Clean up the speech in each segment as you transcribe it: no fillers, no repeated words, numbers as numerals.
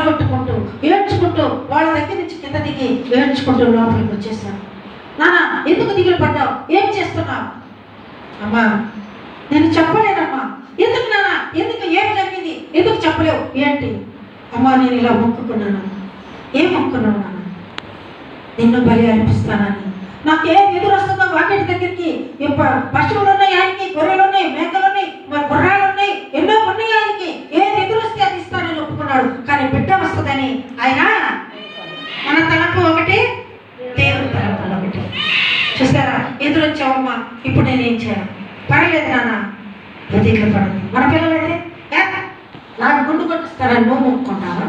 పడగొట్టుకుంటూ ఏడ్చుకుంటూ వాళ్ళ దగ్గర నుంచి కింద దిగి ఏడ్చుకుంటూ లోపలికి వచ్చేసాను. నాన్న ఎందుకు దిగులు పడ్డావు? ఏం చేస్తున్నావు? అమ్మా నేను చెప్పలేనమ్మా. ఎందుకు నాన్న? ఎందుకు? ఏం జరిగింది? ఎందుకు చెప్పలేవు? ఏంటి? అమ్మా నేను ఇలా మొక్కుకున్నాను. ఏం మొక్కున్నాను నాన్న? నిన్ను బలి అనిపిస్తానని. నాకు ఏం ఎదురు వస్తుందో వాకిటి దగ్గరికి పశువులు ఉన్నాయి, ఆయనకి గొర్రెలు ఉన్నాయి, మేకలు ఉన్నాయి, గుర్రాలు ఉన్నాయి, ఎన్నో ఉన్నాయి. ఆయనకి ఏది ఎదురు వస్తే అది ఇస్తానని ఒప్పుకున్నాడు. కానీ బిడ్డ వస్తుందని ఆయన మన తలపు ఒకటి, దేవుడి తలపు ఒకటి. చూసారా? ఎదురొచ్చావమ్మా, ఇప్పుడు నేనేం చేయాలి? పర్లేదు నాన్న, ప్రతిజ్ఞ పడదు. మన పిల్లలైతే నాకు గుండు కొట్టిస్తానని నువ్వు మొక్కుకుంటావా?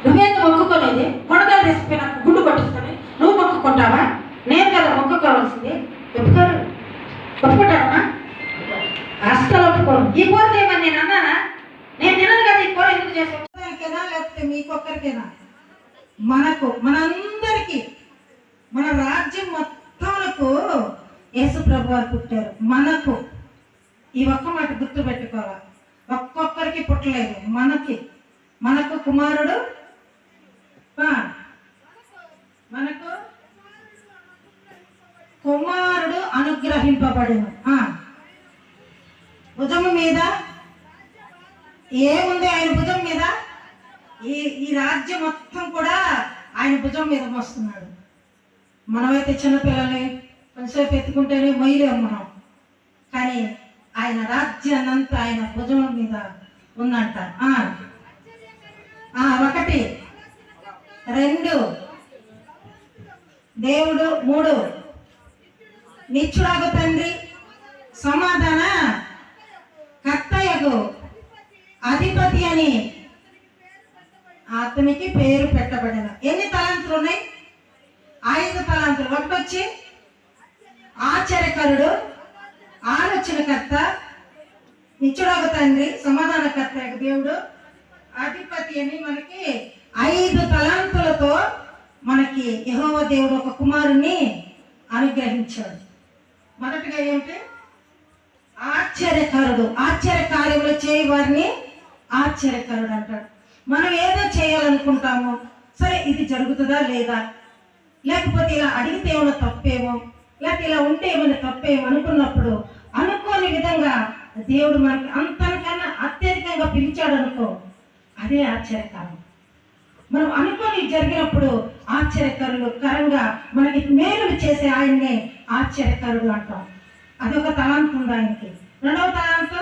నువ్వేందుకు మొక్కుకోలేదు? కొనదాలు తెచ్చిపోయి నాకు గుండు కొట్టిస్తానని నువ్వు మొక్కుకుంటావా? నేను కదా మొక్కుకోవాల్సింది. ఒప్పుకుంటావా? అస్సలు ఒప్పుకోను. ఈ కూర చేయమని నేను అన్నానా? నేను తినను కదా. ఈ కూర ఎందుకు చేసానా? లేకపోతే మీకొక్కరికైనా? మనందరికీ, మన రాజ్యం మొత్తంకు యేసు ప్రభు వారు పుట్టారు. ఈ ఒక్క మాట గుర్తు పెట్టుకోవాలి. ఒక్కొక్కరికి పుట్టలేదు. మనకు కుమారుడు, మనకు కుమారుడు అనుగ్రహింపబడును. భుజము మీద ఏముంది? ఆయన భుజం మీద ఈ రాజ్యం మొత్తం కూడా ఆయన భుజం మీద మోస్తున్నాడు. మనమైతే చిన్నపిల్లల్ని కొంచెంసేపు ఎత్తుకుంటేనే మొయ్యలేము మనం. కానీ ఆయన రాజ్యాన్నంతా ఆయన భుజం మీద ఉందంట. 1 2 దేవుడు 3 నిత్యుడాగు తండ్రి సమాధాన కర్తయగు అధిపతి అని అతనికి పేరు పెట్టబడిన. ఎన్ని తలాంతులు ఉన్నాయి? 5 తలాంతులు. ఒకటి వచ్చి ఆశ్చర్యకరుడు, ఆలోచనకర్త, నిత్యుడాగు తండ్రి, సమాధానకర్త దేవుడు, అధిపతి అని మనకి 5 తలాంతులతో మనకి యెహోవా దేవుడు ఒక కుమారుణ్ణి అనుగ్రహించాడు. మొదటిగా ఏమిటి? ఆశ్చర్యకరుడు. ఆశ్చర్య కార్యములు చేయవారిని ఆశ్చర్యకరుడు అంటాడు. మనం ఏదో చేయాలనుకుంటాము, సరే ఇది జరుగుతుందా లేదా, లేకపోతే ఇలా అడిగితే ఏమైనా తప్పేమో, లేకపోతే ఇలా ఉంటే ఏమైనా తప్పేమో అనుకున్నప్పుడు అనుకోని విధంగా దేవుడు మనకి అంతకన్నా అత్యధికంగా పిలిచాడు అనుకో, అదే ఆశ్చర్యకారం. మనం అనుకోని జరిగినప్పుడు ఆశ్చర్యకరంగా మనకి మేలు చేసే ఆయన్నే ఆశ్చర్యకరుడు అంటాం. అదొక తలాంతు ఉంది ఆయనకి. రెండవ తలాంతు